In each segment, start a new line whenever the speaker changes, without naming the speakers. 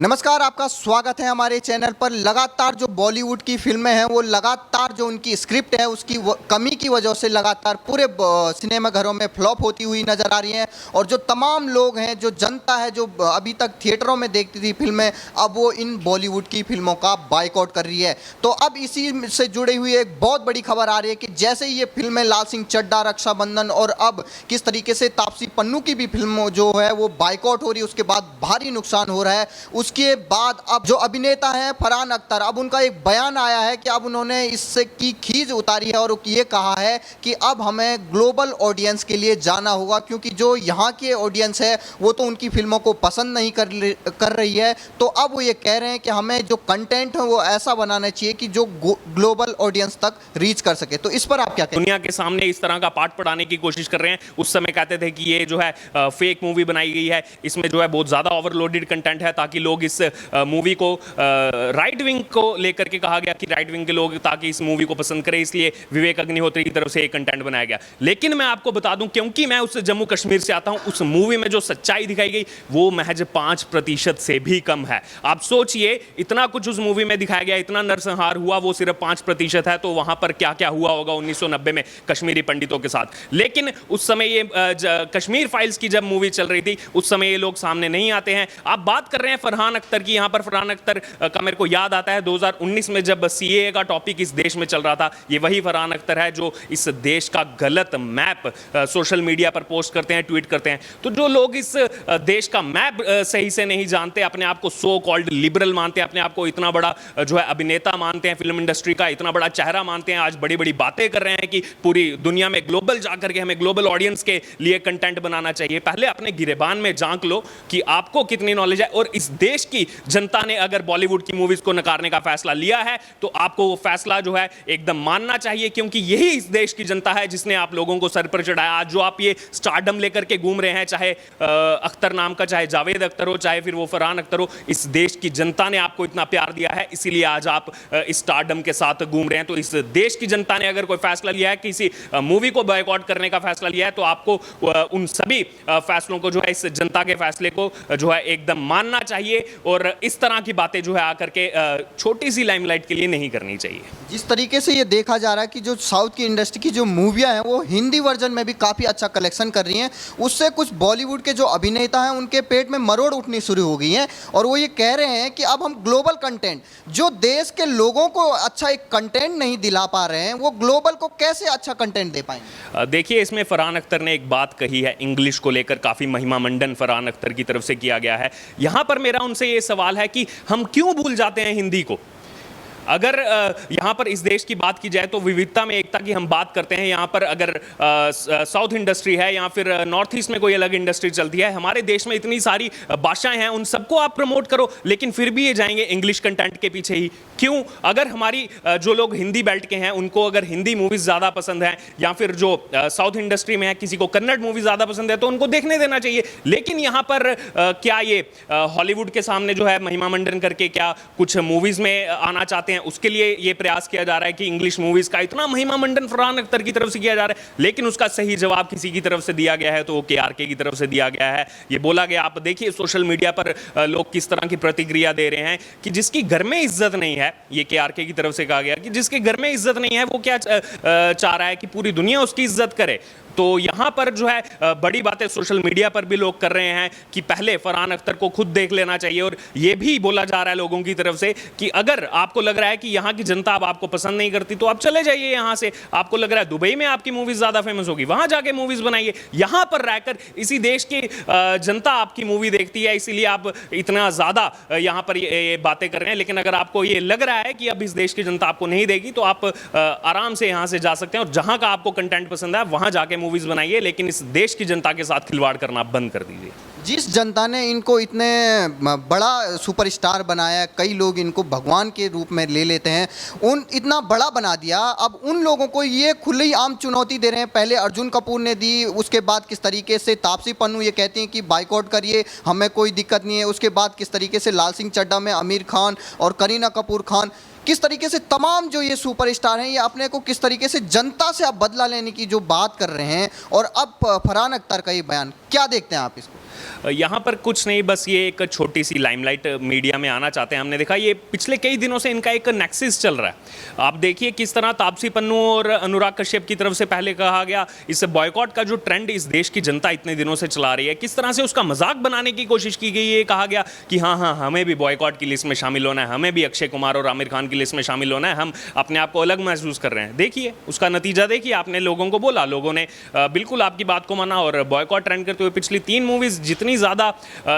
नमस्कार, आपका स्वागत है हमारे चैनल पर। लगातार जो बॉलीवुड की फिल्में हैं वो लगातार जो उनकी स्क्रिप्ट है उसकी कमी की वजह से लगातार पूरे सिनेमाघरों में फ्लॉप होती हुई नज़र आ रही हैं। और जो तमाम लोग हैं, जो जनता है, जो अभी तक थिएटरों में देखती थी फिल्में, अब वो इन बॉलीवुड की फिल्मों का बायकॉट कर रही है। तो अब इसी से जुड़ी हुई एक बहुत बड़ी खबर आ रही है कि जैसे ये फिल्में लाल सिंह चड्ढा, रक्षाबंधन और अब किस तरीके से तापसी पन्नू की भी फिल्म जो है वो बायकॉट हो रही है, उसके बाद भारी नुकसान हो रहा है। उसके बाद अब जो अभिनेता हैं फरहान अख्तर, अब उनका एक बयान आया है कि अब उन्होंने इससे की खींच उतारी है और ये कहा है कि अब हमें ग्लोबल ऑडियंस के लिए जाना होगा, क्योंकि जो यहाँ की ऑडियंस है वो तो उनकी फिल्मों को पसंद नहीं कर रही है। तो अब वो ये कह रहे हैं कि हमें जो कंटेंट है वो ऐसा बनाना चाहिए कि जो ग्लोबल ऑडियंस तक रीच कर सके। तो इस पर आप क्या कहते हैं?
दुनिया के सामने इस तरह का पाठ पढ़ाने की कोशिश कर रहे हैं। उस समय कहते थे कि ये जो है फेक मूवी बनाई गई है, इसमें जो है बहुत ज़्यादा ओवरलोडेड कंटेंट है, ताकि लोग इस मूवी को राइट विंग को लेकर के कहा गया कि राइट विंग के लोग ताकि इस मूवी को पसंद करें, इसलिए विवेक अग्निहोत्री की तरफ से एक कंटेंट बनाया गया। लेकिन मैं आपको बता दूं, क्योंकि मैं उस जम्मू कश्मीर से आता हूं, उस मूवी में जो सच्चाई दिखाई गई वो महज 5% से भी कम है। आप सोचिए, इतना कुछ उस मूवी में दिखाया गया, इतना नरसंहार हुआ, वो सिर्फ 5% है। तो वहां पर क्या क्या हुआ होगा 1990 में कश्मीरी पंडितों के साथ। लेकिन उस समय ये कश्मीर फाइल्स की जब मूवी चल रही थी, उस समय ये लोग सामने नहीं आते हैं। आप बात कर रहे हैं फरहान अख्तर की, यहां पर फरहान अख्तर का मेरे को याद आता है 2019 में जब सीएए का टॉपिक इस देश में चल रहा था, ये वही फरहान अख्तर है जो इस देश का गलत मैप सोशल मीडिया पर पोस्ट करते हैं, ट्वीट करते हैं। तो जो लोग इस देश का मैप सही से नहीं जानते, अपने आप को सो कॉल्ड लिबरल मानते हैं, अपने आप को इतना बड़ा जो है अभिनेता मानते हैं, फिल्म इंडस्ट्री का इतना बड़ा चेहरा मानते हैं, आज बड़ी बड़ी बातें कर रहे हैं कि पूरी दुनिया में ग्लोबल जाकर के हमें ग्लोबल ऑडियंस के लिए कंटेंट बनाना चाहिए। पहले अपने गिरेबान में झांक लो कि आपको कितनी नॉलेज है। और इस देश की जनता ने अगर बॉलीवुड की मूवीज को नकारने का फैसला लिया है तो आपको वो फैसला जो है एकदम मानना चाहिए, क्योंकि यही इस देश की जनता है जिसने आप लोगों को सर पर चढ़ाया। आज जो आप ये स्टारडम लेकर के घूम रहे हैं, चाहे अख्तर नाम का, चाहे जावेद अख्तर हो, चाहे फिर वो फरहान अख्तर हो, इस देश की जनता ने आपको इतना प्यार दिया है, इसीलिए आज आप इस स्टारडम के साथ घूम रहे हैं। तो इस देश की जनता ने अगर कोई फैसला लिया है, किसी मूवी को बॉयकॉट करने का फैसला लिया है, तो आपको उन सभी फैसलों को जो है, इस जनता के फैसले को जो है एकदम मानना चाहिए। और इस तरह की बातें जो है आकर के छोटी सी लाइमलाइट के लिए नहीं करनी चाहिए।
जिस तरीके से ये देखा जा रहा है कि जो साउथ की इंडस्ट्री की जो मूवियाँ हैं वो हिंदी वर्जन में भी काफ़ी अच्छा कलेक्शन कर रही हैं, उससे कुछ बॉलीवुड के जो अभिनेता हैं उनके पेट में मरोड़ उठनी शुरू हो गई हैं। और वो ये कह रहे हैं कि अब हम ग्लोबल कंटेंट, जो देश के लोगों को अच्छा एक कंटेंट नहीं दिला पा रहे हैं, वो ग्लोबल को कैसे अच्छा कंटेंट दे पाएंगे।
देखिए, इसमें फरहान अख्तर ने एक बात कही है, इंग्लिश को लेकर काफ़ी महिमा मंडन फरहान अख्तर की तरफ से किया गया है। यहाँ पर मेरा उनसे ये सवाल है कि हम क्यों भूल जाते हैं हिंदी को। अगर यहाँ पर इस देश की बात की जाए तो विविधता में एकता की हम बात करते हैं। यहाँ पर अगर साउथ इंडस्ट्री है या फिर नॉर्थ ईस्ट में कोई अलग इंडस्ट्री चलती है, हमारे देश में इतनी सारी भाषाएं हैं, उन सबको आप प्रमोट करो, लेकिन फिर भी ये जाएंगे इंग्लिश कंटेंट के पीछे ही क्यों। अगर हमारी जो लोग हिंदी बेल्ट के हैं उनको अगर हिंदी मूवीज़ ज़्यादा पसंद है, या फिर जो साउथ इंडस्ट्री में है किसी को कन्नड़ मूवी ज़्यादा पसंद है, तो उनको देखने देना चाहिए। लेकिन यहाँ पर क्या ये हॉलीवुड के सामने जो है महिमा मंडन करके क्या कुछ मूवीज़ में आना चाहते हैं, उसके लिए ये प्रयास किया जा रहा है कि इंग्लिश मूवीज का इतना महिमा मंडन फरहान अख्तर की तरफ से किया जा रहा है। लेकिन उसका सही जवाब किसी की तरफ से दिया गया है तो वो केआरके की तरफ से दिया गया है। ये बोला गया, आप देखिए सोशल मीडिया पर लोग किस तरह की प्रतिक्रिया दे रहे हैं कि जिसकी घर में इज्जत नहीं है, ये केआरके की तरफ से कहा गया कि जिसके घर में इज्जत नहीं है वो क्या चाह रहा है कि पूरी दुनिया उसकी इज्जत करे। तो यहाँ पर जो है बड़ी बातें सोशल मीडिया पर भी लोग कर रहे हैं कि पहले फरहान अख्तर को खुद देख लेना चाहिए। और ये भी बोला जा रहा है लोगों की तरफ से कि अगर आपको लग रहा है कि यहाँ की जनता अब आपको पसंद नहीं करती तो आप चले जाइए यहाँ से। आपको लग रहा है दुबई में आपकी मूवीज ज़्यादा फेमस होगी, वहाँ जाके मूवीज बनाइए। यहाँ पर रहकर इसी देश की जनता आपकी मूवी देखती है, इसीलिए आप इतना ज़्यादा यहाँ पर ये बातें कर रहे हैं। लेकिन अगर आपको ये लग रहा है कि अब इस देश की जनता आपको नहीं देगी तो आप आराम से यहाँ से जा सकते हैं और जहाँ का आपको कंटेंट पसंद है वहाँ जाके मूवीज बनाइए, लेकिन इस देश की जनता के साथ खिलवाड़ करना बंद कर दीजिए।
जिस जनता ने इनको इतने बड़ा सुपरस्टार बनाया, कई लोग इनको भगवान के रूप में ले लेते हैं, उन इतना बड़ा बना दिया, अब उन लोगों को ये खुली आम चुनौती दे रहे हैं। पहले अर्जुन कपूर ने दी, उसके बाद किस तरीके से तापसी पन्नू ये कहती हैं कि बाइकआउट करिए, हमें कोई दिक्कत नहीं है। उसके बाद किस तरीके से लाल सिंह चड्ढा में आमिर खान और करीना कपूर खान, किस तरीके से तमाम जो ये सुपरस्टार हैं ये अपने को किस तरीके से जनता से अब बदला लेने की जो बात कर रहे हैं। और अब फरहान अख्तर का ये बयान क्या देखते हैं आप इसको?
यहाँ पर कुछ नहीं, बस ये एक छोटी सी लाइमलाइट मीडिया में आना चाहते हैं। हमने देखा ये पिछले कई दिनों से इनका एक नेक्सिस चल रहा है। आप देखिए किस तरह तापसी पन्नू और अनुराग कश्यप की तरफ से पहले कहा गया, इस बॉयकॉट का जो ट्रेंड इस देश की जनता इतने दिनों से चला रही है, किस तरह से उसका मजाक बनाने की कोशिश की गई है। कहा गया कि हाँ हाँ हमें भी बॉयकॉट की लिस्ट में शामिल होना है, हमें भी अक्षय कुमार और आमिर खान की लिस्ट में शामिल होना है, हम अपने आप को अलग महसूस कर रहे हैं। देखिए उसका नतीजा देखिए, आपने लोगों को बोला, लोगों ने बिल्कुल आपकी बात को माना और बॉयकॉट ट्रेंड करते हुए पिछली 3 मूवीज जितनी ज़्यादा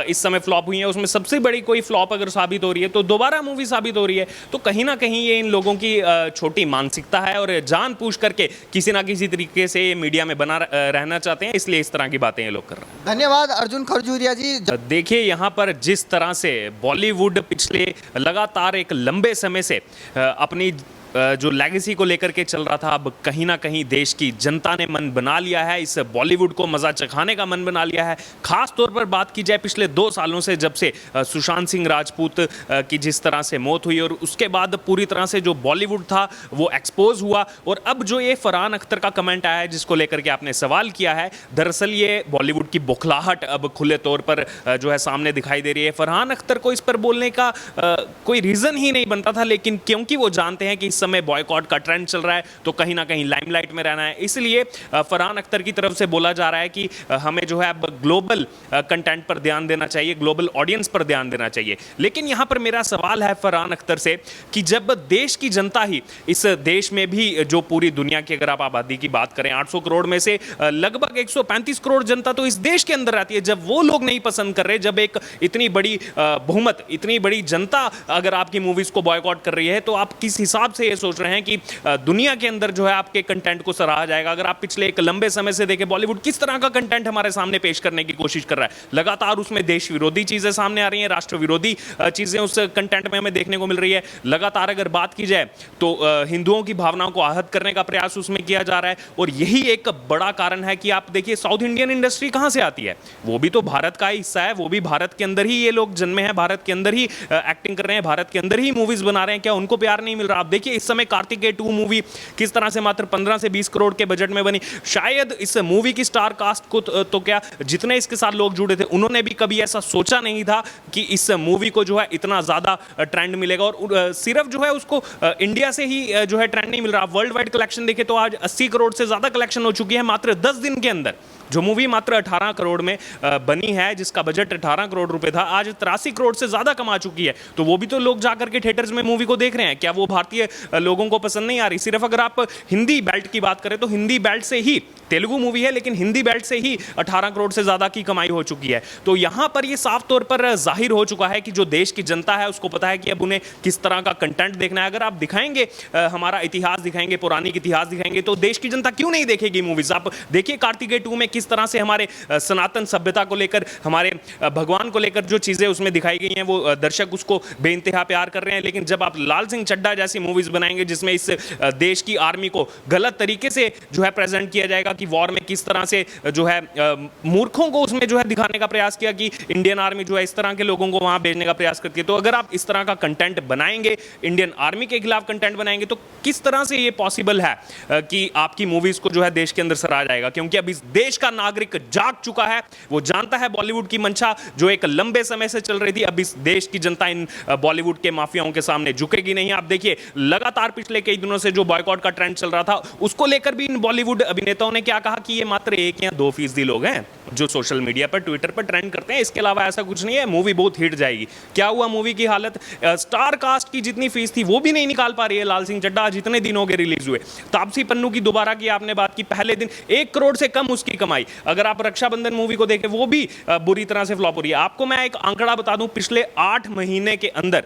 इस समय फ्लॉप हुई है उसमें सबसे बड़ी कोई फ्लॉप अगर साबित हो रही है तो दोबारा मूवी साबित हो रही है। तो कहीं ना कहीं ये इन लोगों की छोटी मानसिकता है और जानबूझ करके किसी ना किसी तरीके से ये मीडिया में बना रहना चाहते हैं, इसलिए इस तरह की बातें ये लोग कर रहे हैं।
धन्यवाद अर्जुन खरजूरिया जी।
देखिए यहाँ पर जिस तरह से बॉलीवुड पिछले लगातार एक लंबे समय से अपनी जो लेगेसी को लेकर के चल रहा था, अब कहीं ना कहीं देश की जनता ने मन बना लिया है, इस बॉलीवुड को मज़ा चखाने का मन बना लिया है। खास तौर पर बात की जाए पिछले 2 सालों से, जब से सुशांत सिंह राजपूत की जिस तरह से मौत हुई और उसके बाद पूरी तरह से जो बॉलीवुड था वो एक्सपोज हुआ। और अब जो ये फरहान अख्तर का कमेंट आया है जिसको लेकर के आपने सवाल किया है, दरअसल ये बॉलीवुड की बौखलाहट अब खुले तौर पर जो है सामने दिखाई दे रही है। फरहान अख्तर को इस पर बोलने का कोई रीज़न ही नहीं बनता था, लेकिन क्योंकि वो जानते हैं कि इस समय बॉयकॉट का ट्रेंड चल रहा है तो कहीं ना कहीं लाइमलाइट में रहना है, इसलिए फरहान अख्तर की तरफ से बोला जा रहा है कि हमें जो है अब ग्लोबल कंटेंट पर ध्यान देना चाहिए, ग्लोबल ऑडियंस पर ध्यान देना चाहिए। लेकिन यहां पर मेरा सवाल है फरहान अख्तर से कि जब देश की जनता ही, इस देश में भी जो पूरी दुनिया की अगर आप आबादी की बात करें 800 करोड़ में से लगभग 135 करोड़ जनता तो इस देश के अंदर रहती है, जब वो लोग नहीं पसंद कर रहे, जब एक इतनी बड़ी बहुमत, इतनी बड़ी जनता अगर आपकी मूवीज को बॉयकॉट कर रही है, तो आप किस हिसाब से ये सोच रहे हैं कि दुनिया के अंदर जो है आपके कंटेंट को सराहा जाएगा। अगर आप पिछले एक लंबे समय से देखें बॉलीवुड किस तरह का कंटेंट हमारे सामने पेश करने की कोशिश कर रहा है, लगातार उसमें देश विरोधी चीजें सामने आ रही हैं, राष्ट्र विरोधी चीजें उस कंटेंट में हमें देखने को मिल रही है। लगातार अगर बात की जाए तो हिंदुओं की भावनाओं को आहत करने का प्रयास उसमें किया जा रहा है और यही एक बड़ा कारण है कि आप देखिए साउथ इंडियन इंडस्ट्री कहां से आती है, वो भी तो भारत का हिस्सा है, वो भी भारत के अंदर ही ये लोग जन्मे हैं, भारत के अंदर ही एक्टिंग कर रहे हैं, भारत के अंदर ही मूवीज बना रहे हैं, क्या उनको प्यार नहीं मिल रहा? आप देखिए इस समय कार्तिकेय 2 मूवी किस तरह से मात्र 15 से 20 करोड़ के बजट में बनी। शायद इस मूवी की स्टार कास्ट को तो क्या जितने इसके साथ लोग जुड़े थे उन्होंने भी कभी ऐसा सोचा नहीं था कि इस मूवी को जो है इतना ज्यादा ट्रेंड मिलेगा और सिर्फ जो है उसको इंडिया से ही जो है ट्रेंड नहीं मिल रहा। वर्ल्ड वाइड कलेक्शन देखे तो आज 80 करोड़ से ज्यादा कलेक्शन हो चुकी है मात्र 10 दिन के अंदर। जो मूवी मात्र 18 करोड़ में बनी है, जिसका बजट 18 करोड़ रुपए था, आज 83 करोड़ से ज्यादा कमा चुकी है। तो वो भी तो लोग जाकर के थिएटर्स में मूवी को देख रहे हैं, क्या वो भारतीय लोगों को पसंद नहीं आ रही? सिर्फ अगर आप हिंदी बेल्ट की बात करें तो हिंदी बेल्ट से ही, तेलुगु मूवी है लेकिन हिंदी बेल्ट से ही 18 करोड़ से ज्यादा की कमाई हो चुकी है। तो यहां पर ये साफ तौर पर जाहिर हो चुका है कि जो देश की जनता है उसको पता है कि अब उन्हें किस तरह का कंटेंट देखना है। अगर आप दिखाएंगे हमारा इतिहास दिखाएंगे, पौराणिक इतिहास दिखाएंगे, तो देश की जनता क्यों नहीं देखेगी मूवीज? आप देखिए कार्तिकेय 2 में किस तरह से हमारे सनातन सभ्यता को लेकर, हमारे भगवान को लेकर जो चीजें उसमें दिखाई गई हैं वो दर्शक उसको बेइंतहा प्यार कर रहे हैं। लेकिन जब आप लाल सिंह चड्ढा जैसी मूवीज बनाएंगे जिसमें इस देश की आर्मी को गलत तरीके से जो है प्रेजेंट किया जाएगा कि वॉर में किस तरह से जो है मूर्खों को उसमें जो है दिखाने का प्रयास किया कि इंडियन आर्मी जो है इस तरह के लोगों को वहां भेजने का प्रयास करती है, तो अगर आप इस तरह का कंटेंट बनाएंगे, इंडियन आर्मी के खिलाफ कंटेंट बनाएंगे, तो किस तरह से ये पॉसिबल है कि आपकी मूवीज को जो है देश के अंदर सराहा जाएगा? क्योंकि अब इस देश का नागरिक जाग चुका है, वो जानता है बॉलीवुड की मंशा जो एक लंबे समय से चल रही थी, अब इस देश की जनता इन बॉलीवुड के माफियाओं के सामने झुकेगी नहीं। आप देखिए लगातार पिछले कई दिनों से जो बॉयकॉट का ट्रेंड चल रहा था उसको लेकर भी इन बॉलीवुड अभिनेताओं ने क्या कहा कि ये मात्र 1 या 2% लोग हैं जो सोशल मीडिया पर, ट्विटर पर ट्रेंड करते हैं, इसके अलावा ऐसा कुछ नहीं है, मूवी बहुत हिट जाएगी। क्या हुआ मूवी की हालत? स्टार कास्ट की जितनी फीस थी वो भी नहीं निकाल पा रही है लाल सिंह चड्ढा, जितने दिन हो गए रिलीज हुए। तापसी पन्नू की दोबारा की आपने बात की, पहले दिन 1 करोड़ से कम उसकी कमाई। अगर आप रक्षाबंधन मूवी को देखें वो भी बुरी तरह से फ्लॉप हो रही है। आपको मैं एक आंकड़ा बता दूं, पिछले 8 महीने के अंदर,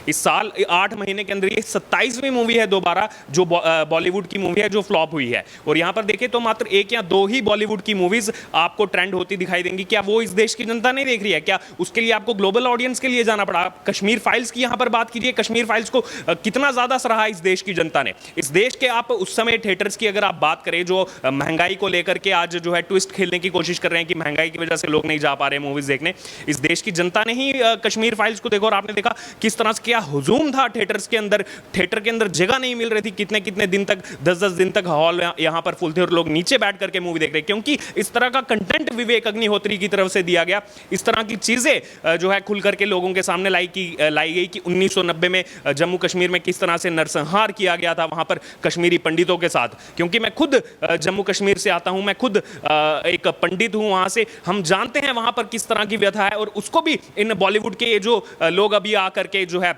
इस साल 8 महीने के अंदर ये 27वीं मूवी है दोबारा जो बॉलीवुड की मूवी है जो फ्लॉप हुई है। और यहां पर देखें तो मात्र 1 या 2 ही बॉलीवुड की मूवीज आपको ट्रेंड होती दिखाई देंगी। क्या वो इस देश की जनता नहीं देख रही है? क्या उसके लिए आपको ग्लोबल ऑडियंस के लिए जाना पड़ा? कश्मीर फाइल्स की यहां पर बात कीजिए, कश्मीर फाइल्स को कितना ज्यादा सराहा इस देश की जनता ने। इस देश के आप उस समय थिएटर्स की अगर आप बात करें जो महंगाई को लेकर के आज जो है ट्विस्ट खेलने की कोशिश कर रहे हैं कि महंगाई की वजह से लोग नहीं जा पा रहे मूवीज देखने, इस देश की जनता ने ही कश्मीर फाइल्स को देखा और आपने देखा किस तरह से क्या हुजूम था थिएटर्स के अंदर, थिएटर के अंदर जगह नहीं मिल रही थी, कितने कितने दिन तक, 10-10 दिन तक हॉल यहाँ पर फुल थे और लोग नीचे बैठ करके मूवी देख रहे, क्योंकि इस तरह का कंटेंट विवेक अग्निहोत्री की तरफ से दिया गया। इस तरह की चीज़ें जो है खुल करके लोगों के सामने लाई गई कि 1990 में जम्मू कश्मीर में किस तरह से नरसंहार किया गया था वहाँ पर कश्मीरी पंडितों के साथ। क्योंकि मैं खुद जम्मू कश्मीर से आता हूँ, मैं खुद एक पंडित हूँ वहाँ से, हम जानते हैं वहाँ पर किस तरह की व्यथा है, और उसको भी इन बॉलीवुड के जो लोग अभी आकर के जो है